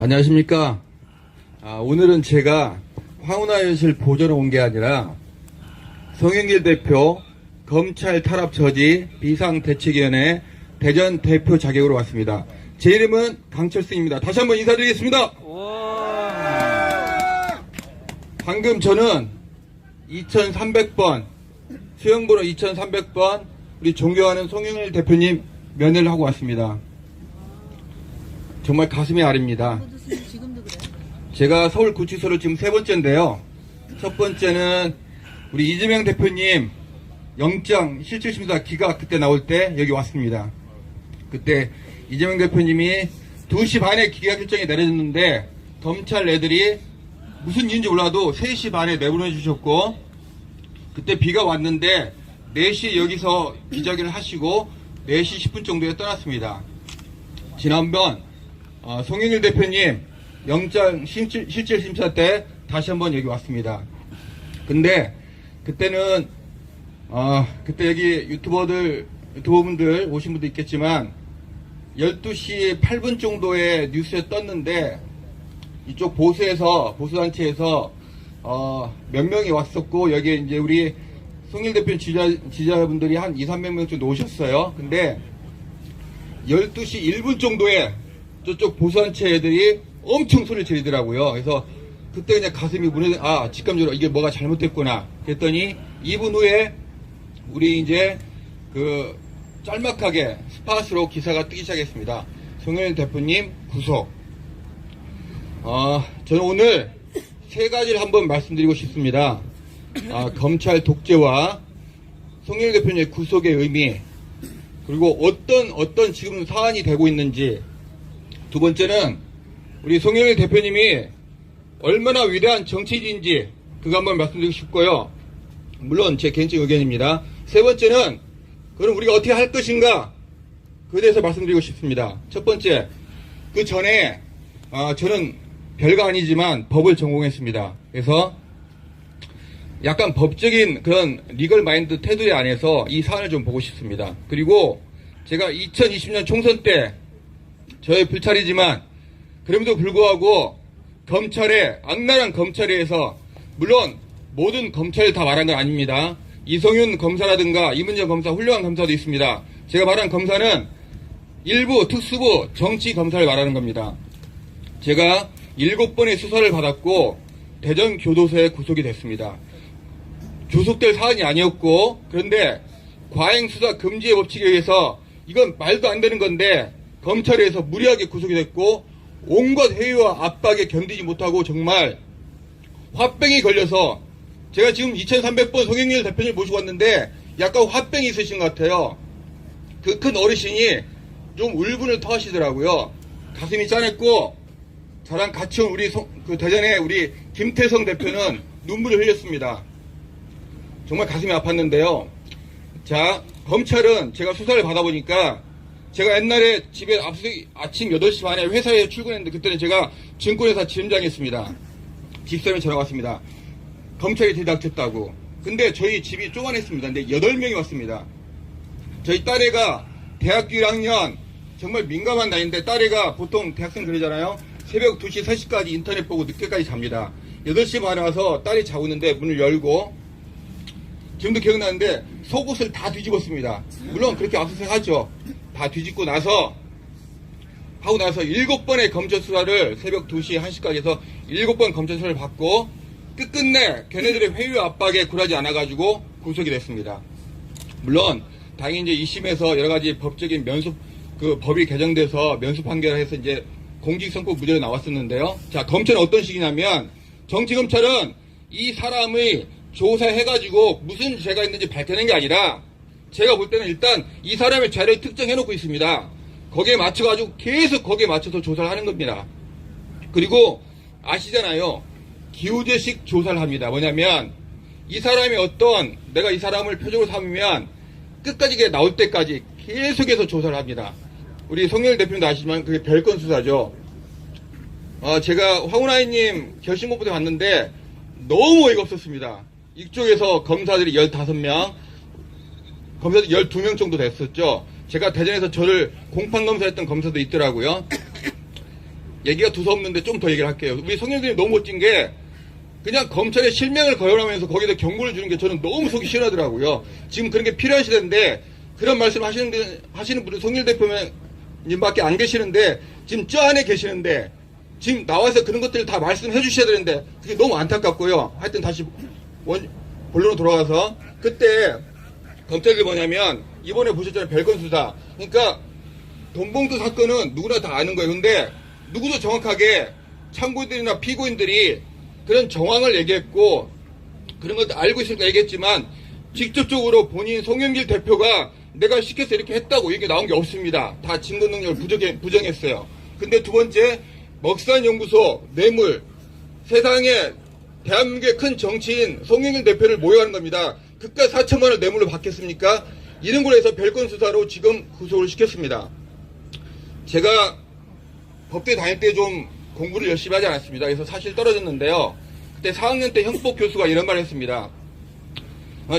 안녕하십니까. 오늘은 제가 황운하 현실 보전에 온 게 아니라 송영길 대표 검찰 탄압 저지 비상대책위원회 대전 대표 자격으로 왔습니다. 제 이름은 강철승입니다. 다시 한번 인사드리겠습니다. 방금 저는 2300번 수영번호 2300번 우리 존경하는 송영길 대표님 면회를 하고 왔습니다. 정말 가슴이 아립니다. 제가 서울구치소를 지금 세 번째인데요. 첫 번째는 우리 이재명 대표님 영장 실질심사 기각 그때 나올 때 여기 왔습니다. 그때 이재명 대표님이 2시 반에 기각 결정이 내려졌는데 검찰 애들이 무슨 이유인지 몰라도 3시 반에 내보내주셨고, 그때 비가 왔는데 4시에 여기서 기자회견을 하시고 4시 10분 정도에 떠났습니다. 지난번 송영길 대표님 영장 실질심사 때 다시 한번 여기 왔습니다. 근데 그때는 그때 여기 유튜버분들 오신 분도 있겠지만 12시 8분 정도의 뉴스에 떴는데 이쪽 보수단체에서 몇 명이 왔었고, 여기에 이제 우리 송일 대표 지지자분들이 한 200~300명 정도 오셨어요. 근데 12시 1분 정도에 저쪽 보수단체 애들이 엄청 소리를 지르더라고요. 그래서 그때 그냥 가슴이 직감적으로 이게 뭐가 잘못됐구나. 그랬더니 2분 후에 우리 이제 짤막하게 스팟으로 기사가 뜨기 시작했습니다. 송영길 대표님 구속. 저는 오늘 세 가지를 한번 말씀드리고 싶습니다. 검찰 독재와 송영길 대표님의 구속의 의미, 그리고 어떤 지금 사안이 되고 있는지. 두 번째는 우리 송영길 대표님이 얼마나 위대한 정치인인지 그거 한번 말씀드리고 싶고요. 물론 제 개인적 의견입니다. 세 번째는 그럼 우리가 어떻게 할 것인가, 그에 대해서 말씀드리고 싶습니다. 첫 번째, 그 전에 저는 별거 아니지만 법을 전공했습니다. 그래서 약간 법적인 그런 리걸 마인드 테두리 안에서 이 사안을 좀 보고 싶습니다. 그리고 제가 2020년 총선 때 저의 불찰이지만 그럼에도 불구하고 악랄한 검찰에서, 물론 모든 검찰을 다 말한 건 아닙니다. 이성윤 검사라든가 이문정 검사, 훌륭한 검사도 있습니다. 제가 말한 검사는 일부 특수부 정치 검사를 말하는 겁니다. 제가 7번의 수사를 받았고 대전 교도소에 구속이 됐습니다. 구속될 사안이 아니었고, 그런데 과잉수사 금지의 법칙에 의해서 이건 말도 안 되는 건데 검찰에서 무리하게 구속이 됐고, 온갖 회유와 압박에 견디지 못하고 정말 화병이 걸려서, 제가 지금 2300번 송영길 대표님 모시고 왔는데 약간 화병이 있으신 것 같아요. 그 큰 어르신이 좀 울분을 토하시더라고요. 가슴이 짠했고, 저랑 같이 온 우리 대전의 우리 김태성 대표는 눈물을 흘렸습니다. 정말 가슴이 아팠는데요. 자, 검찰은 제가 수사를 받아보니까, 제가 옛날에 집에 아침 8시 반에 회사에 출근했는데 그때는 제가 증권회사 지점장이었습니다. 집사람이 전화가 왔습니다. 검찰이 들이닥쳤다고. 근데 저희 집이 쪼만했습니다. 근데 8명이 왔습니다. 저희 딸애가 대학교 1학년, 정말 민감한 나이인데, 딸애가 보통 대학생 그러잖아요. 새벽 2시, 3시까지 인터넷 보고 늦게까지 잡니다. 8시 반에 와서 딸이 자고 있는데 문을 열고, 지금도 기억나는데 속옷을 다 뒤집었습니다. 물론 그렇게 압수수색하죠. 다 뒤집고 나서 7번의 검찰 수사를 새벽 2시, 1시까지 해서 7번 검찰 수사를 받고 끝끝내 걔네들의 회유 압박에 굴하지 않아가지고 구속이 됐습니다. 물론 당연히 이제 2심에서 여러 가지 법적인 법이 개정돼서 면수 판결을 해서 이제 공직선고 무죄로 나왔었는데요. 자, 검찰은 어떤 식이냐면, 정치검찰은 이 사람의 조사해가지고 무슨 죄가 있는지 밝혀낸 게 아니라, 제가 볼 때는 일단 이 사람의 죄를 특정해놓고 있습니다. 거기에 맞춰가지고 계속 거기에 맞춰서 조사를 하는 겁니다. 그리고 아시잖아요. 기우제식 조사를 합니다. 뭐냐면, 이 사람이 내가 이 사람을 표적으로 삼으면 끝까지 나올 때까지 계속해서 조사를 합니다. 우리 송영길 대표님도 아시지만 그게 별건 수사죠. 제가 황운하님 결심공부대 봤는데 너무 어이가 없었습니다. 이쪽에서 검사들이 15명, 검사들이 12명 정도 됐었죠. 제가 대전에서 저를 공판검사했던 검사도 있더라고요. 얘기가 두서없는데 좀 더 얘기를 할게요. 우리 송영길님 너무 멋진 게 그냥 검찰에 실명을 거론하면서 거기다 경고를 주는 게 저는 너무 속이 시원하더라고요. 지금 그런 게 필요한 시대인데 그런 말씀 하시는 분은 송일 대표님밖에 안 계시는데 지금 저 안에 계시는데 지금 나와서 그런 것들을 다 말씀해 주셔야 되는데 그게 너무 안타깝고요. 하여튼 다시 본론으로 돌아가서 그때 검찰이 뭐냐면 이번에 보셨잖아요. 별건 수사. 그러니까 돈봉투 사건은 누구나 다 아는 거예요. 근데 누구도 정확하게 참고인들이나 피고인들이 그런 정황을 얘기했고 그런 것도 알고 있으니까 얘기했지만 직접적으로 본인 송영길 대표가 내가 시켜서 이렇게 했다고 얘기 나온 게 없습니다. 다 증거 능력을 부정했어요. 근데 두 번째 먹산연구소 뇌물 세상에 대한민국의 큰 정치인 송영길 대표를 모욕하는 겁니다. 그깟 4천만 원 뇌물로 받겠습니까? 이런 걸로 해서 별건 수사로 지금 구속을 시켰습니다. 제가 법대 다닐 때 좀 공부를 열심히 하지 않았습니다. 그래서 사실 떨어졌는데요. 그때 4학년 때 형법 교수가 이런 말을 했습니다.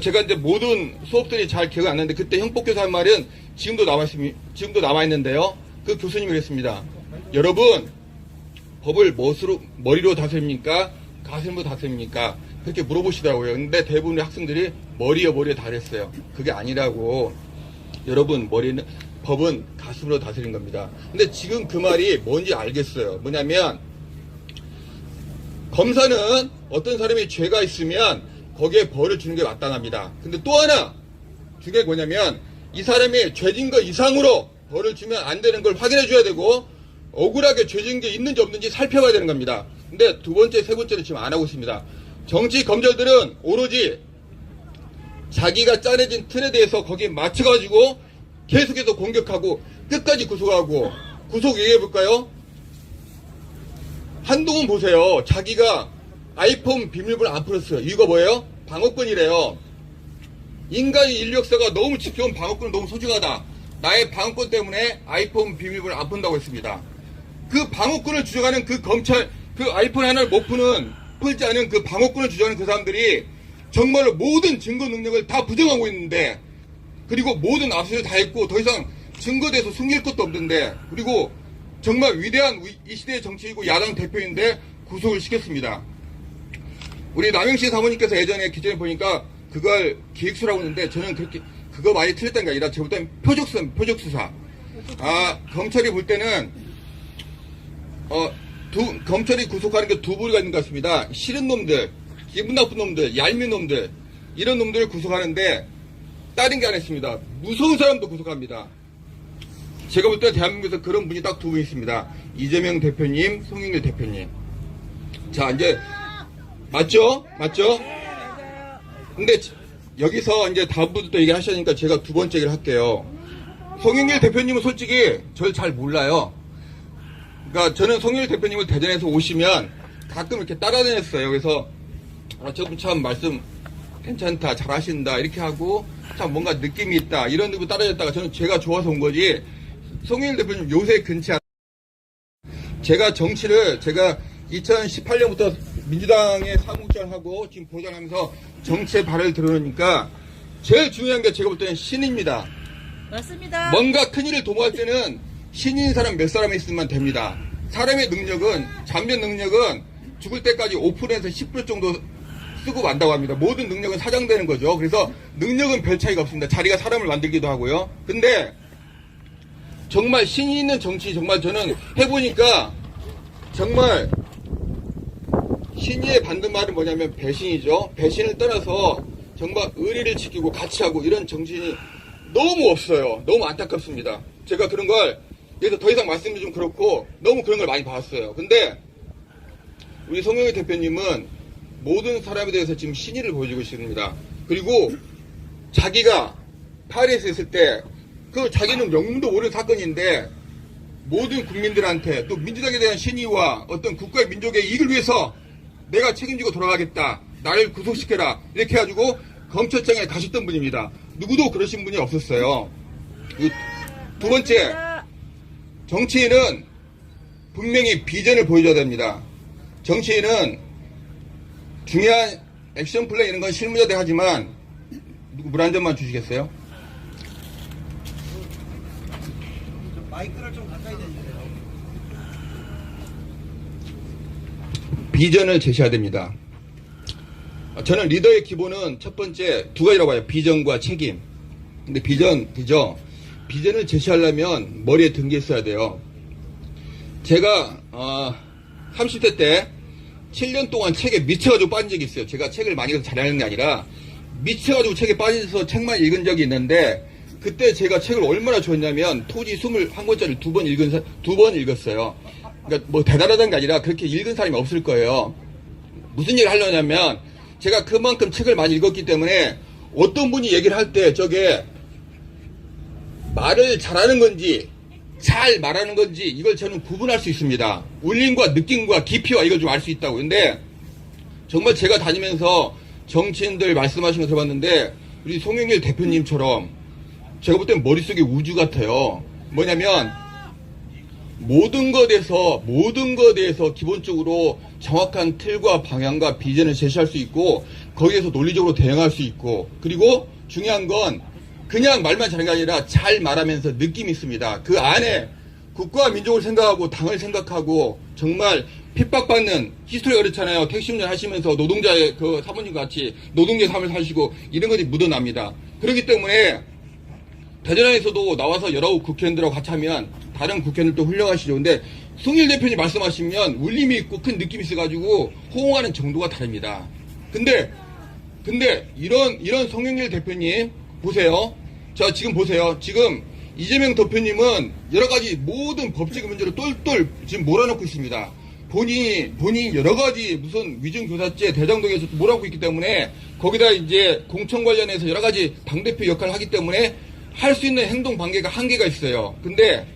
제가 이제 모든 수업들이 잘 기억이 안 나는데 그때 형법 교수 한 말은 지금도 남아있는데요. 그 교수님이 그랬습니다. 여러분, 법을 머리로 다스립니까? 가슴으로 다스립니까? 그렇게 물어보시더라고요. 근데 대부분의 학생들이 머리에 다랬어요. 그게 아니라고. 여러분, 법은 가슴으로 다스린 겁니다. 근데 지금 그 말이 뭔지 알겠어요. 뭐냐면 검사는 어떤 사람이 죄가 있으면 거기에 벌을 주는 게 마땅합니다. 근데 또 하나 중요한 게 뭐냐면 이 사람이 죄진 것 이상으로 벌을 주면 안 되는 걸 확인해 줘야 되고 억울하게 죄진 게 있는지 없는지 살펴봐야 되는 겁니다. 근데 두 번째, 세 번째는 지금 안 하고 있습니다. 정치 검찰들은 오로지 자기가 짜내진 틀에 대해서 거기에 맞춰가지고 계속해서 공격하고 끝까지 구속하고 구속 얘기해볼까요? 한동훈 보세요. 자기가 아이폰 비밀번호 안 풀었어요. 이유가 뭐예요? 방어권이래요. 인간의 인류 역사가 너무 지켜온 방어권은 너무 소중하다. 나의 방어권 때문에 아이폰 비밀번호 안 푼다고 했습니다. 그 방어권을 주장하는 그 검찰, 그 아이폰 하나를 못 풀지 않은 그 방어권을 주장하는 그 사람들이 정말로 모든 증거 능력을 다 부정하고 있는데 그리고 모든 압수를 다 했고 더 이상 증거돼서 숨길 것도 없는데 그리고 정말 위대한 이 시대의 정치이고 야당 대표인데 구속을 시켰습니다. 우리 남영신 사모님께서 예전에 기존에 보니까 그걸 기획수라고 했는데 저는 그렇게 그거 많이 틀렸다는 게 아니라 제가 볼 때는 표적수사. 검찰이 볼 때는 검찰이 구속하는 게 두 부류가 있는 것 같습니다. 싫은 놈들, 기분 나쁜 놈들, 얄미운 놈들 이런 놈들을 구속하는데 다른 게 안 했습니다. 무서운 사람도 구속합니다. 제가 볼 때 대한민국에서 그런 분이 딱 두 분 있습니다. 이재명 대표님, 송영길 대표님. 자, 이제 맞죠? 근데 여기서 이제 다음 분도 또 얘기하시니까 제가 두 번째 얘기를 할게요. 송영길 대표님은 솔직히 저를 잘 몰라요. 그러니까 저는 송영길 대표님을 대전에서 오시면 가끔 이렇게 따라다녔어요. 그래서 저분 참 말씀 괜찮다, 잘하신다 이렇게 하고 참 뭔가 느낌이 있다 이런 데로 따라다녔다가 저는 제가 좋아서 온 거지. 송영길 대표님 요새 근치 않. 제가 2018년부터 민주당의 사무국장하고 지금 보좌하면서 정치의 발을 들어놓으니까 제일 중요한 게 제가 볼 때는 신입니다. 맞습니다. 뭔가 큰일을 도모할 때는 신인 사람 몇 사람이 있으면 됩니다. 사람의 능력은, 잔변 능력은 죽을 때까지 5%에서 10% 정도 쓰고 만다고 합니다. 모든 능력은 사장되는 거죠. 그래서 능력은 별 차이가 없습니다. 자리가 사람을 만들기도 하고요. 근데 정말 신이 있는 정치 정말 저는 해보니까 정말 신의에 받는 말은 뭐냐면 배신이죠. 배신을 떠나서 정말 의리를 지키고 같이 하고 이런 정신이 너무 없어요. 너무 안타깝습니다. 제가 그런 걸 여기서 더 이상 말씀이 좀 그렇고 너무 그런 걸 많이 봤어요. 근데 우리 송영길 대표님은 모든 사람에 대해서 지금 신의를 보여주고 있습니다. 그리고 자기가 파리에서 있을 때 그 자기는 명문도 모르는 사건인데 모든 국민들한테 또 민주당에 대한 신의와 어떤 국가의 민족의 이익을 위해서 내가 책임지고 돌아가겠다. 나를 구속시켜라. 이렇게 해가지고 검찰청에 가셨던 분입니다. 누구도 그러신 분이 없었어요. 두 번째, 정치인은 분명히 비전을 보여줘야 됩니다. 정치인은 중요한 액션 플레이 이런 건 실무자대 하지만 물 한 잔만 주시겠어요? 마이크를 좀 가까이 대주세요. 비전을 제시해야 됩니다. 저는 리더의 기본은 첫 번째 두 가지라고 봐요. 비전과 책임. 근데 비전이죠. 비전을 제시하려면 머리에 든 게 있어야 돼요. 제가 30대 때 7년 동안 책에 미쳐가지고 빠진 적이 있어요. 제가 책을 많이 읽어서 잘하는 게 아니라 미쳐가지고 책에 빠져서 책만 읽은 적이 있는데, 그때 제가 책을 얼마나 좋아했냐면 토지 21권짜리 두 번 읽었어요. 그러니까 뭐 대단하다는 게 아니라 그렇게 읽은 사람이 없을 거예요. 무슨 얘기를 하려냐면, 제가 그만큼 책을 많이 읽었기 때문에 어떤 분이 얘기를 할 때 저게 말을 잘하는 건지 잘 말하는 건지 이걸 저는 구분할 수 있습니다. 울림과 느낌과 깊이와 이걸 좀 알 수 있다고. 근데 정말 제가 다니면서 정치인들 말씀하신 거 들어봤는데, 우리 송영길 대표님처럼 제가 볼 땐 머릿속에 우주 같아요. 뭐냐면 모든 것에 대해서 기본적으로 정확한 틀과 방향과 비전을 제시할 수 있고, 거기에서 논리적으로 대응할 수 있고, 그리고 중요한 건 그냥 말만 잘하는 게 아니라 잘 말하면서 느낌이 있습니다. 그 안에 국가와 민족을 생각하고 당을 생각하고, 정말 핍박받는, 히스토리가 그렇잖아요. 택시 운전 하시면서 노동자의 그 사모님 같이 노동자의 삶을 사시고 이런 것이 묻어납니다. 그렇기 때문에 대전에서도 나와서 여러 국회의원들하고 같이 하면 다른 국회의원들도 훌륭하시죠. 근데 송일 대표님 말씀하시면 울림이 있고 큰 느낌이 있어가지고 호응하는 정도가 다릅니다. 근데 이런 송영길 대표님 보세요. 자, 지금 보세요. 지금 이재명 대표님은 여러 가지 모든 법적인 문제로 똘똘 지금 몰아넣고 있습니다. 본인이 여러 가지 무슨 위증교사죄 대장동에서 몰아넣고 있기 때문에, 거기다 이제 공천 관련해서 여러 가지 당대표 역할을 하기 때문에 할 수 있는 행동 관계가 한계가 있어요. 근데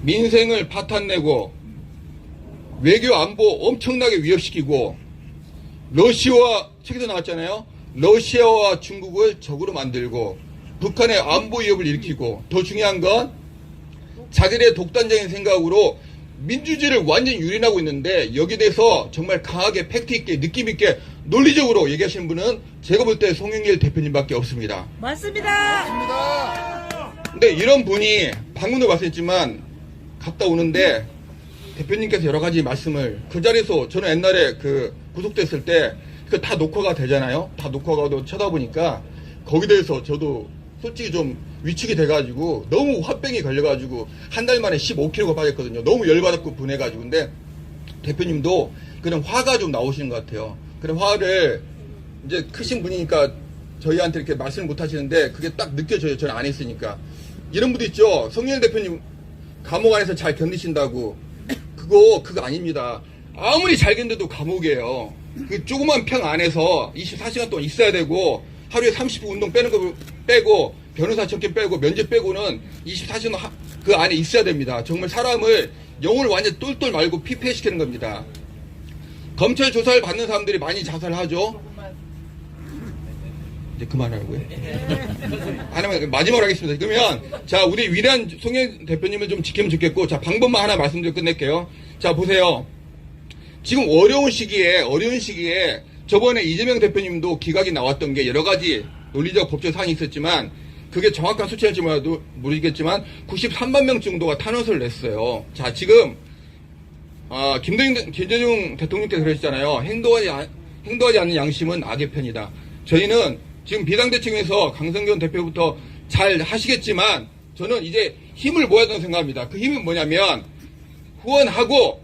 민생을 파탄내고 외교 안보 엄청나게 위협시키고, 러시아와 책에서 나왔잖아요. 러시아와 중국을 적으로 만들고 북한의 안보 위협을 일으키고, 더 중요한 건 자기들의 독단적인 생각으로 민주주의를 완전히 유린하고 있는데, 여기에 대해서 정말 강하게 팩트있게 느낌있게 논리적으로 얘기하시는 분은 제가 볼 때 송영길 대표님밖에 없습니다. 맞습니다. 근데 이런 분이 방문도 말씀했지만 갔다 오는데 대표님께서 여러 가지 말씀을 그 자리에서, 저는 옛날에 그 구속됐을 때 그 다 녹화가 되잖아요. 다 녹화가 쳐다보니까 거기에 대해서 저도 솔직히 좀 위축이 돼가지고 너무 화병이 걸려가지고 한 달 만에 15kg가 빠졌거든요. 너무 열받았고 분해가지고. 근데 대표님도 그런 화가 좀 나오시는 것 같아요. 그런 화를 이제 크신 분이니까 저희한테 이렇게 말씀을 못 하시는데 그게 딱 느껴져요. 저는 안 했으니까. 이런 분도 있죠. 송영길 대표님 감옥 안에서 잘 견디신다고. 그거 아닙니다. 아무리 잘 견뎌도 감옥이에요. 그 조그만 평 안에서 24시간 동안 있어야 되고, 하루에 30분 운동 빼는 거 빼고, 변호사 접견 빼고, 면접 빼고는 24시간 그 안에 있어야 됩니다. 정말 사람을, 영혼을 완전 똘똘 말고 피폐시키는 겁니다. 검찰 조사를 받는 사람들이 많이 자살하죠. 이제 그만하라고요? 하나만 마지막으로 하겠습니다. 그러면 자, 우리 위대한 송영 대표님을 좀 지키면 좋겠고, 자, 방법만 하나 말씀드리고 끝낼게요. 자, 보세요. 지금 어려운 시기에 저번에 이재명 대표님도 기각이 나왔던 게 여러 가지 논리적 법적 사항이 있었지만, 그게 정확한 수치일지 모르겠지만 93만 명 정도가 탄원서를 냈어요. 자, 지금 김대중 대통령께서 그러셨잖아요. 행동하지 않는 양심은 악의 편이다. 저희는 지금 비상대책에서 강성균 대표부터 잘 하시겠지만, 저는 이제 힘을 모아야 된다고 생각합니다. 그 힘은 뭐냐면, 후원하고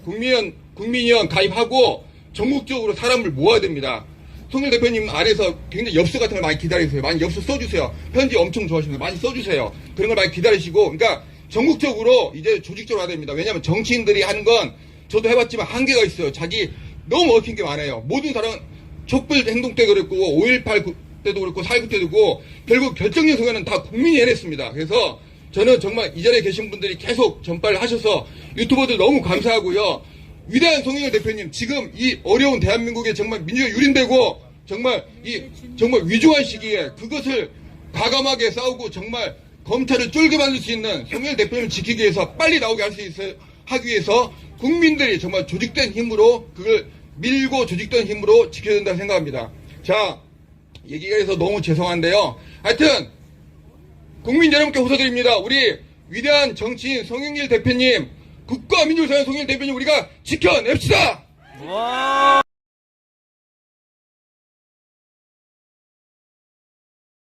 국민위원 가입하고 전국적으로 사람을 모아야 됩니다. 송일 대표님 아래서 굉장히 엽서 같은 걸 많이 기다리세요. 많이 엽서 써주세요. 편지 엄청 좋아하시는 거 많이 써주세요. 그런 걸 많이 기다리시고, 그러니까 전국적으로 이제 조직적으로 해야 됩니다. 왜냐하면 정치인들이 하는 건 저도 해봤지만 한계가 있어요. 자기 너무 얽힌 게 많아요. 모든 사람은 촛불 행동 때 그랬고 5.18 때도 그렇고 4.19 때도 그렇고, 결국 결정적 순간은 다 국민이 해냈습니다. 그래서 저는 정말 이 자리에 계신 분들이 계속 전파를 하셔서 유튜버들 너무 감사하고요. 위대한 송영길 대표님, 지금 이 어려운 대한민국에 정말 민주가 유린되고 정말 위중한 시기에 그것을 과감하게 싸우고 정말 검찰을 쫄게 만들 수 있는 송영길 대표님을 지키기 위해서 빨리 나오게 하기 위해서 국민들이 정말 조직된 힘으로 그걸 밀고 조직된 힘으로 지켜야 된다고 생각합니다. 자, 얘기가 해서 너무 죄송한데요. 하여튼 국민 여러분께 호소드립니다. 우리 위대한 정치인 송영길 대표님, 국가 민주를 사는 송영길 대표님 우리가 지켜냅시다. 와.